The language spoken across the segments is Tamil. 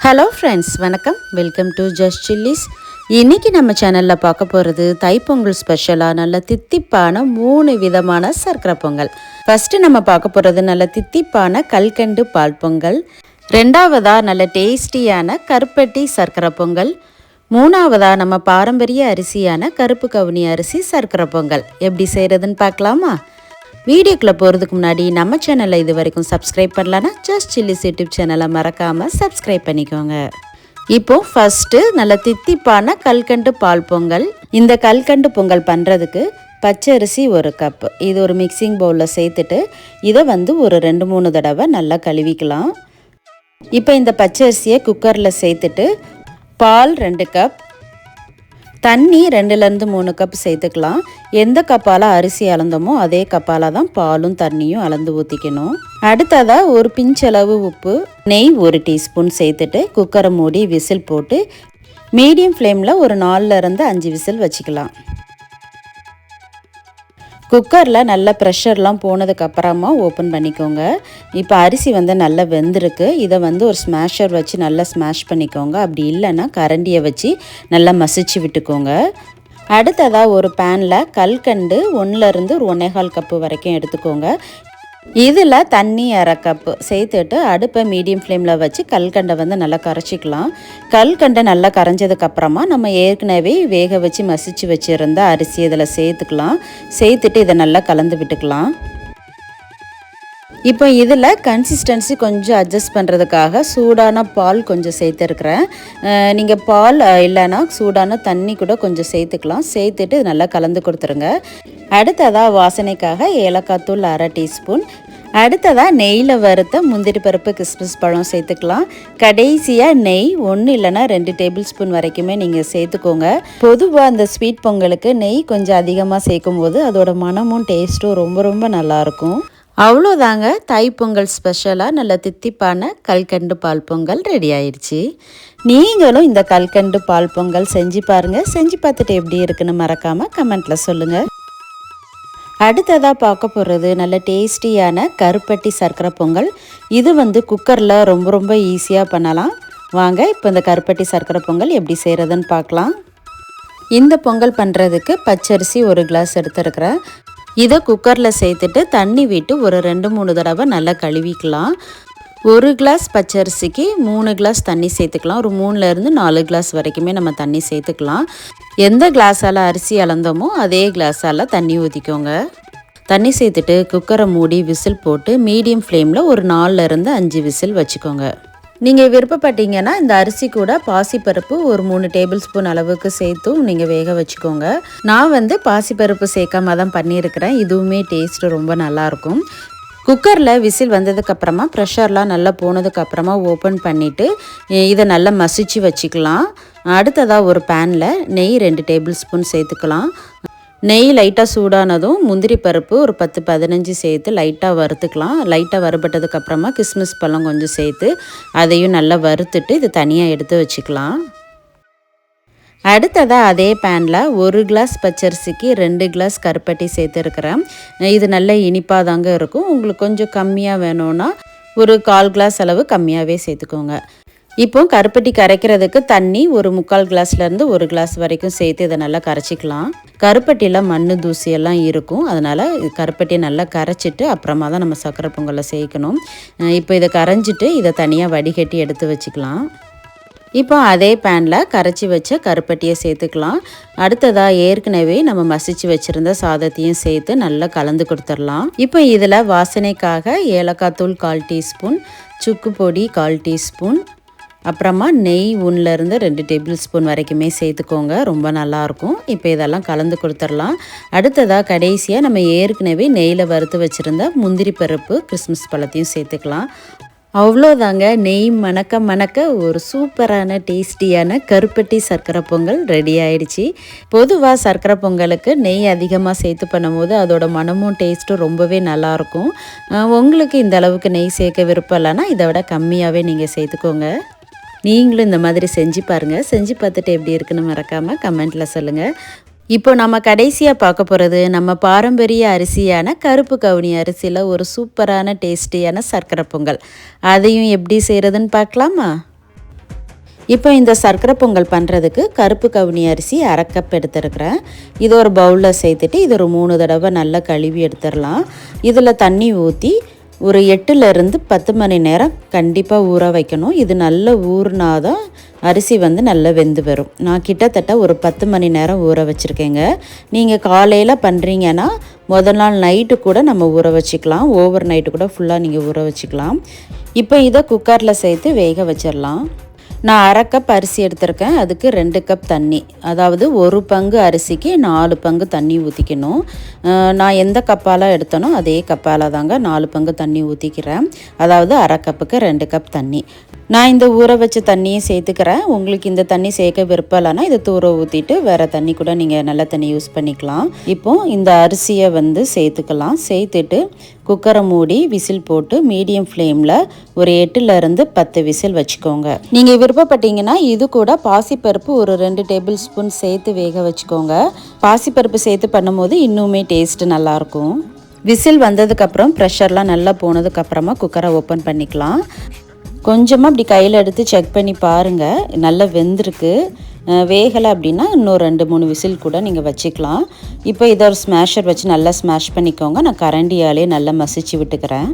ஹலோ ஃப்ரெண்ட்ஸ், வணக்கம். Welcome to just chillies. இன்றைக்கி நம்ம சேனலில் பார்க்க போகிறது தைப்பொங்கல் ஸ்பெஷலாக நல்ல தித்திப்பான 3 விதமான சர்க்கரை பொங்கல். ஃபஸ்ட்டு நம்ம பார்க்க போகிறது நல்ல தித்திப்பான கல்கண்டு பால் பொங்கல். ரெண்டாவதாக நல்ல டேஸ்டியான கருப்பட்டி சர்க்கரை பொங்கல். மூணாவதாக நம்ம பாரம்பரிய அரிசியான கருப்பு கவுனி அரிசி சர்க்கரை பொங்கல். எப்படி செய்கிறதுன்னு பார்க்கலாமா? வீடியோக்குள்ளே போகிறதுக்கு முன்னாடி நம்ம சேனலை இது வரைக்கும் சப்ஸ்கிரைப் பண்ணலன்னா ஜஸ்ட் சில்லிஸ் யூடியூப் சேனலை மறக்காமல் சப்ஸ்கிரைப் பண்ணிக்கோங்க. இப்போது ஃபஸ்ட்டு நல்ல தித்திப்பான கல்கண்டு பால் பொங்கல். இந்த கல்கண்டு பொங்கல் பண்ணுறதுக்கு பச்சரிசி 1 கப் இது ஒரு மிக்சிங் பவுலில் சேர்த்துட்டு இதை ஒரு 2-3 தடவை நல்லா கழுவிக்கலாம். இப்போ இந்த பச்சரிசியை குக்கரில் சேர்த்துட்டு பால் 2 கப், தண்ணி 2-3 கப் சேர்த்துக்கலாம். எந்த கப்பால் அரிசி அளந்தோமோ அதே கப்பால் தான் பாலும் தண்ணியும் அளந்து ஊற்றிக்கணும். அடுத்ததாக ஒரு பிஞ்சளவு உப்பு, நெய் 1 டீஸ்பூன் சேர்த்துட்டு குக்கரை மூடி விசில் போட்டு மீடியம் ஃப்ளேமில் ஒரு 4-5 விசில் வச்சுக்கலாம். குக்கரில் நல்ல ப்ரெஷர்லாம் போனதுக்கப்புறமா ஓப்பன் பண்ணிக்கோங்க. இப்போ அரிசி நல்லா வெந்திருக்கு. இதை ஒரு ஸ்மாஷர் வச்சு நல்லா ஸ்மாஷ் பண்ணிக்கோங்க. அப்படி இல்லைன்னா கரண்டியை வச்சு நல்லா மசிச்சு விட்டுக்கோங்க. அடுத்ததாக ஒரு பேனில் கல்கண்டு 1-1 1/4 கப்பு வரைக்கும் எடுத்துக்கோங்க. இதில் தண்ணி 1/2 கப்பு சேர்த்துட்டு அடுப்பை மீடியம் ஃப்ளேமில் வச்சு கல்கண்டை நல்லா கரைச்சிக்கலாம். கல்கண்டை நல்லா கரைஞ்சதுக்கப்புறமா நம்ம ஏற்கனவே வேக வச்சு மசிச்சு வச்சுருந்த அரிசி இதில் சேர்த்துக்கலாம். சேர்த்துட்டு இதை நல்லா கலந்து விட்டுக்கலாம். இப்போ இதில் கன்சிஸ்டன்சி கொஞ்சம் அட்ஜஸ்ட் பண்ணுறதுக்காக சூடான பால் கொஞ்சம் சேர்த்துருக்குறேன். நீங்கள் பால் இல்லைன்னா சூடான தண்ணி கூட கொஞ்சம் சேர்த்துக்கலாம். சேர்த்துட்டு நல்லா கலந்து கொடுத்துருங்க. அடுத்ததாக வாசனைக்காக ஏலக்காய் தூள் 1/2 டீஸ்பூன். அடுத்ததாக நெய்யில் வறுத்த முந்திரி பருப்பு கிஸ்மிஸ் பழம் சேர்த்துக்கலாம். கடைசியாக நெய் 1 இல்லைன்னா 2 டேபிள் ஸ்பூன் வரைக்குமே நீங்கள் சேர்த்துக்கோங்க. பொதுவாக அந்த ஸ்வீட் பொங்கலுக்கு நெய் கொஞ்சம் அதிகமாக சேர்க்கும் போது அதோட மனமும் டேஸ்ட்டும் ரொம்ப நல்லாயிருக்கும். அவ்வளோதாங்க, தைப்பொங்கல் ஸ்பெஷலாக நல்ல தித்திப்பான கல்கண்டு பால் பொங்கல் ரெடி ஆயிடுச்சு. நீங்களும் இந்த கல்கண்டு பால் பொங்கல் செஞ்சு பாருங்கள். செஞ்சு பார்த்துட்டு எப்படி இருக்குன்னு மறக்காமல் கமெண்ட்டில் சொல்லுங்கள். அடுத்ததாக பார்க்க போகிறது நல்ல டேஸ்டியான கருப்பட்டி சர்க்கரை பொங்கல். இது குக்கரில் ரொம்ப ஈஸியாக பண்ணலாம். வாங்க இப்போ இந்த கருப்பட்டி சர்க்கரை பொங்கல் எப்படி செய்கிறதுன்னு பார்க்கலாம். இந்த பொங்கல் பண்ணுறதுக்கு பச்சரிசி 1 கிளாஸ் எடுத்துருக்கிறேன். இதை குக்கரில் சேர்த்துட்டு தண்ணி விட்டு ஒரு 2-3 தடவை நல்லா கழுவிக்கலாம். 1 கிளாஸ் பச்சரிசிக்கு 3 கிளாஸ் தண்ணி சேர்த்துக்கலாம். ஒரு 3-4 கிளாஸ் வரைக்குமே நம்ம தண்ணி சேர்த்துக்கலாம். எந்த கிளாஸால் அரிசி அளந்தோமோ அதே கிளாஸால் தண்ணி ஊற்றிக்கோங்க. தண்ணி சேர்த்துட்டு குக்கரை மூடி விசில் போட்டு மீடியம் ஃப்ளேமில் ஒரு 4-5 விசில் வச்சுக்கோங்க. நீங்கள் விருப்பப்பட்டீங்கன்னா இந்த அரிசி கூட பாசிப்பருப்பு ஒரு 3 டேபிள் ஸ்பூன் அளவுக்கு சேர்த்தும் நீங்கள் வேக வச்சுக்கோங்க. நான் பாசிப்பருப்பு சேர்க்காம தான் பண்ணியிருக்கிறேன். இதுவுமே டேஸ்ட்டு ரொம்ப நல்லாயிருக்கும். குக்கரில் விசில் வந்ததுக்கப்புறமா ப்ரெஷர்லாம் நல்லா போனதுக்கப்புறமா ஓப்பன் பண்ணிவிட்டு இதை நல்லா மசிச்சு வச்சுக்கலாம். அடுத்ததாக ஒரு பேனில் நெய் 2 டேபிள் ஸ்பூன் சேர்த்துக்கலாம். நெய் லைட்டாக சூடானதும் முந்திரி பருப்பு ஒரு 10-15 சேர்த்து லைட்டாக வறுத்துக்கலாம். லைட்டாக வறுபட்டதுக்கப்புறமா கிஸ்மிஸ் பழம் கொஞ்சம் சேர்த்து அதையும் நல்லா வறுத்துட்டு இது தனியாக எடுத்து வச்சுக்கலாம். அடுத்ததாக அதே பேனில் 1 கிளாஸ் பச்சரிசிக்கு 2 கிளாஸ் கருப்பட்டி சேர்த்துருக்கிறேன். இது நல்ல இனிப்பாக தாங்க இருக்கும். உங்களுக்கு கொஞ்சம் கம்மியாக வேணும்னா ஒரு 1/4 கிளாஸ் அளவு கம்மியாகவே சேர்த்துக்கோங்க. இப்போ கருப்பட்டி கரைக்கிறதுக்கு தண்ணி ஒரு 3/4 கிளாஸ்லேருந்து 1 கிளாஸ் வரைக்கும் சேர்த்து இதை நல்லா கரைச்சிக்கலாம். கருப்பட்டியில் மண் தூசியெல்லாம் இருக்கும். அதனால் கருப்பட்டியை நல்லா கரைச்சிட்டு அப்புறமா தான் நம்ம சர்க்கரை பொங்கலில் சேர்க்கணும். இப்போ இதை கரைஞ்சிட்டு இதை தனியாக வடிகட்டி எடுத்து வச்சுக்கலாம். இப்போ அதே பேனில் கரைச்சி வச்ச கருப்பட்டியை சேர்த்துக்கலாம். அடுத்ததாக ஏற்கனவே நம்ம மசிச்சு வச்சுருந்த சாதத்தையும் சேர்த்து நல்லா கலந்து கொடுத்துடலாம். இப்போ இதில் வாசனைக்காக ஏலக்காய் தூள் 1/4 டீஸ்பூன், சுக்கு பொடி 1/4 டீஸ்பூன், அப்புறமா நெய் 1-2 டேபிள் ஸ்பூன் வரைக்குமே சேர்த்துக்கோங்க. ரொம்ப நல்லாயிருக்கும். இப்போ இதெல்லாம் கலந்து கொடுத்துடலாம். அடுத்ததாக கடைசியாக நம்ம ஏற்கனவே நெய்யில் வறுத்து வச்சுருந்த முந்திரி பருப்பு கிறிஸ்மஸ் பழத்தையும் சேர்த்துக்கலாம். அவ்வளோதாங்க, நெய் மணக்க ஒரு சூப்பரான டேஸ்டியான கருப்பட்டி சர்க்கரை பொங்கல் ரெடி ஆயிடுச்சு. பொதுவாக சர்க்கரை பொங்கலுக்கு நெய் அதிகமாக சேர்த்து பண்ணும்போது அதோட மனமும் டேஸ்ட்டும் ரொம்பவே நல்லாயிருக்கும். உங்களுக்கு இந்த அளவுக்கு நெய் சேர்க்க விருப்பம் இல்லைன்னா இதை விட கம்மியாகவே நீங்கள் சேர்த்துக்கோங்க. நீங்களும் இந்த மாதிரி செஞ்சு பாருங்கள். செஞ்சு பார்த்துட்டு எப்படி இருக்குன்னு மறக்காமல் கமெண்ட்டில் சொல்லுங்கள். இப்போ நம்ம கடைசியாக பார்க்க போகிறது நம்ம பாரம்பரிய அரிசியான கருப்பு கவுனி அரிசியில் ஒரு சூப்பரான டேஸ்டியான சர்க்கரை பொங்கல். அதையும் எப்படி செய்கிறதுன்னு பார்க்கலாமா? இப்போ இந்த சர்க்கரை பொங்கல் பண்ணுறதுக்கு கருப்பு கவுனி அரிசி 1/2 கப் எடுத்துருக்கிறேன். இது ஒரு பவுலில் சேர்த்துட்டு இது ஒரு 3 தடவை நல்லா கழுவி எடுத்துடலாம். இதில் தண்ணி ஊற்றி ஒரு 8லேருந்து 10 மணி நேரம் கண்டிப்பாக ஊற வைக்கணும். இது நல்லா ஊறினாதான் அரிசி நல்லா வெந்து வரும். நான் கிட்டத்தட்ட ஒரு 10 மணி நேரம் ஊற வச்சுருக்கேங்க. நீங்கள் காலையில் பண்ணுறீங்கன்னா முதல் நாள் நைட்டு கூட நம்ம ஊற வச்சுக்கலாம். ஓவர் நைட்டு கூட ஃபுல்லாக நீங்கள் ஊற வச்சுக்கலாம். இப்போ இதை குக்கரில் சேர்த்து வேக வச்சிடலாம். நான் 1/2 கப் அரிசி எடுத்திருக்கேன். அதுக்கு 2 கப் தண்ணி, அதாவது 1 பங்கு அரிசிக்கு 4 பங்கு தண்ணி ஊற்றிக்கணும். நான் எந்த கப்பால் எடுத்தனோ அதே கப்பால் தாங்க 4 பங்கு தண்ணி ஊற்றிக்கிறேன். அதாவது 1/2 கப்புக்கு 2 கப் தண்ணி. நான் இந்த ஊற வச்ச தண்ணியை சேர்த்துக்கிறேன். உங்களுக்கு இந்த தண்ணி சேர்க்க விருப்பம் இல்லைன்னா இதை தூர ஊற்றிட்டு வேறு தண்ணி கூட நீங்கள் நல்ல தண்ணி யூஸ் பண்ணிக்கலாம். இப்போது இந்த அரிசியை சேர்த்துக்கலாம். சேர்த்துட்டு குக்கரை மூடி விசில் போட்டு மீடியம் ஃப்ளேமில் ஒரு 8லேருந்து 10 விசில் வச்சுக்கோங்க. நீங்கள் விருப்பப்பட்டீங்கன்னா இது கூட பாசிப்பருப்பு ஒரு 2 டேபிள் ஸ்பூன் சேர்த்து வேக வச்சுக்கோங்க. பாசிப்பருப்பு சேர்த்து பண்ணும்போது இன்னுமே டேஸ்ட்டு நல்லாயிருக்கும். விசில் வந்ததுக்கப்புறம் ப்ரெஷர்லாம் நல்லா போனதுக்கப்புறமா குக்கரை ஓப்பன் பண்ணிக்கலாம். கொஞ்சமாக அப்படி கையில் எடுத்து செக் பண்ணி பாருங்கள், நல்லா வெந்திருக்கு. வேகலை அப்படின்னா இன்னும் 2-3 விசில் கூட நீங்கள் வச்சுக்கலாம். இப்போ இதை ஒரு ஸ்மேஷர் வச்சு நல்லா ஸ்மாஷ் பண்ணிக்கோங்க. நான் கரண்டியாலே நல்லா மசிச்சு விட்டுக்கிறேன்.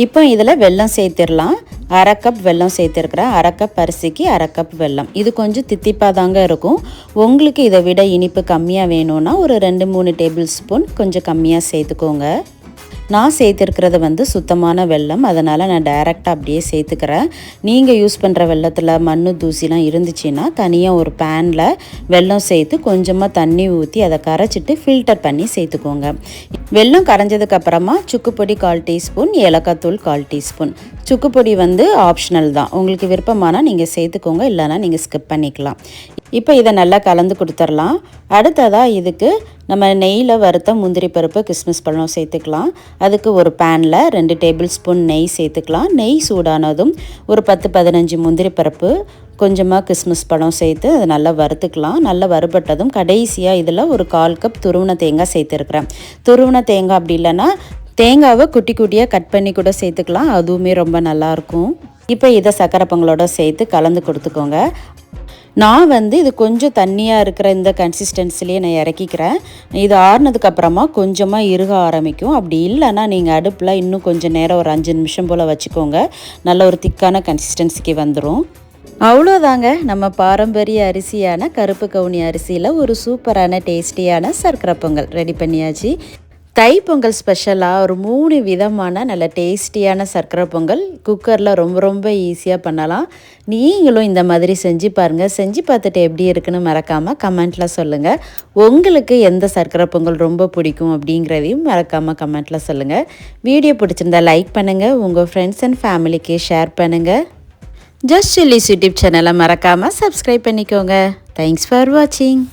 இப்போ இதில் வெல்லம் சேர்த்துடலாம். 1/2 கப் வெல்லம் சேர்த்துருக்குறேன். 1/2 கப் அரிசிக்கு 1/2 கப் வெல்லம். இது கொஞ்சம் தித்திப்பாக தாங்க இருக்கும். உங்களுக்கு இதை விட இனிப்பு கம்மியாக வேணும்னா ஒரு 2-3 டேபிள் ஸ்பூன் கொஞ்சம் கம்மியாக சேர்த்துக்கோங்க. நான் சேர்த்துருக்கிறது சுத்தமான வெல்லம், அதனால் நான் டைரெக்டாக அப்படியே சேர்த்துக்கிறேன். நீங்கள் யூஸ் பண்ணுற வெல்லத்தில் மண்ணு தூசிலாம் இருந்துச்சுன்னா தனியாக ஒரு பேனில் வெல்லம் சேர்த்து கொஞ்சமாக தண்ணி ஊற்றி அதை கரைச்சிட்டு ஃபில்டர் பண்ணி சேர்த்துக்கோங்க. வெல்லம் கரைஞ்சதுக்கப்புறமா சுக்குப்பொடி 1/4 டீஸ்பூன், ஏலக்காய் தூள் 1/4 டீஸ்பூன். சுக்குப்பொடி ஆப்ஷனல் தான், உங்களுக்கு விருப்பமானால் நீங்கள் சேர்த்துக்கோங்க, இல்லைனா நீங்கள் ஸ்கிப் பண்ணிக்கலாம். இப்போ இதை நல்லா கலந்து கொடுத்துடலாம். அடுத்ததாக இதுக்கு நம்ம நெய்யில் வறுத்த முந்திரி பருப்பு கிஸ்மிஸ் பழம் சேர்த்துக்கலாம். அதுக்கு ஒரு பேனில் 2 டேபிள் ஸ்பூன் நெய் சேர்த்துக்கலாம். நெய் சூடானதும் ஒரு 10-15 முந்திரி பருப்பு கொஞ்சமாக கிஸ்மிஸ் பழம் சேர்த்து அதை நல்லா வறுத்துக்கலாம். நல்லா வறுபட்டதும் கடைசியாக இதில் ஒரு 1/4 கப் துருவின தேங்காய் சேர்த்துருக்குறேன். துருவின தேங்காய் அப்படி இல்லைன்னா தேங்காவை குட்டி குட்டியாக கட் பண்ணி கூட சேர்த்துக்கலாம், அதுவுமே ரொம்ப நல்லாயிருக்கும். இப்போ இதை சக்கரை பொங்கலோட சேர்த்து கலந்து கொடுத்துக்கோங்க. நான் இது கொஞ்சம் தண்ணியாக இருக்கிற இந்த கன்சிஸ்டன்சிலேயே நான் இறக்கிக்கிறேன். இது ஆறுனதுக்கப்புறமா கொஞ்சமாக இறுக ஆரம்பிக்கும். அப்படி இல்லைன்னா நீங்கள் அடுப்பில் இன்னும் கொஞ்சம் நேரம் ஒரு 5 நிமிஷம் போல் வச்சுக்கோங்க. நல்ல ஒரு திக்கான கன்சிஸ்டன்சிக்கு வந்துடும். அவ்வளோதாங்க, நம்ம பாரம்பரிய அரிசியான கருப்பு கவுனி அரிசியில் ஒரு சூப்பரான டேஸ்டியான சர்க்கரை பொங்கல் ரெடி பண்ணியாச்சு. தைப்பொங்கல் ஸ்பெஷலாக ஒரு 3 விதமான நல்ல டேஸ்டியான சர்க்கரை பொங்கல் குக்கரில் ரொம்ப ரொம்ப ஈஸியாக பண்ணலாம். நீங்களும் இந்த மாதிரி செஞ்சு பாருங்கள். செஞ்சு பார்த்துட்டு எப்படி இருக்குன்னு மறக்காமல் கமெண்ட்டில் சொல்லுங்கள். உங்களுக்கு எந்த சர்க்கரை பொங்கல் ரொம்ப பிடிக்கும் அப்படிங்கிறதையும் மறக்காமல் கமெண்ட்டில் சொல்லுங்கள். வீடியோ பிடிச்சிருந்தா லைக் பண்ணுங்கள், உங்கள் ஃப்ரெண்ட்ஸ் அண்ட் ஃபேமிலிக்கு ஷேர் பண்ணுங்கள். ஜஸ்ட் சில்லிஸ் யூடியூப் சேனலை மறக்காமல் சப்ஸ்கிரைப் பண்ணிக்கோங்க. தேங்க்ஸ் ஃபார் வாட்சிங்.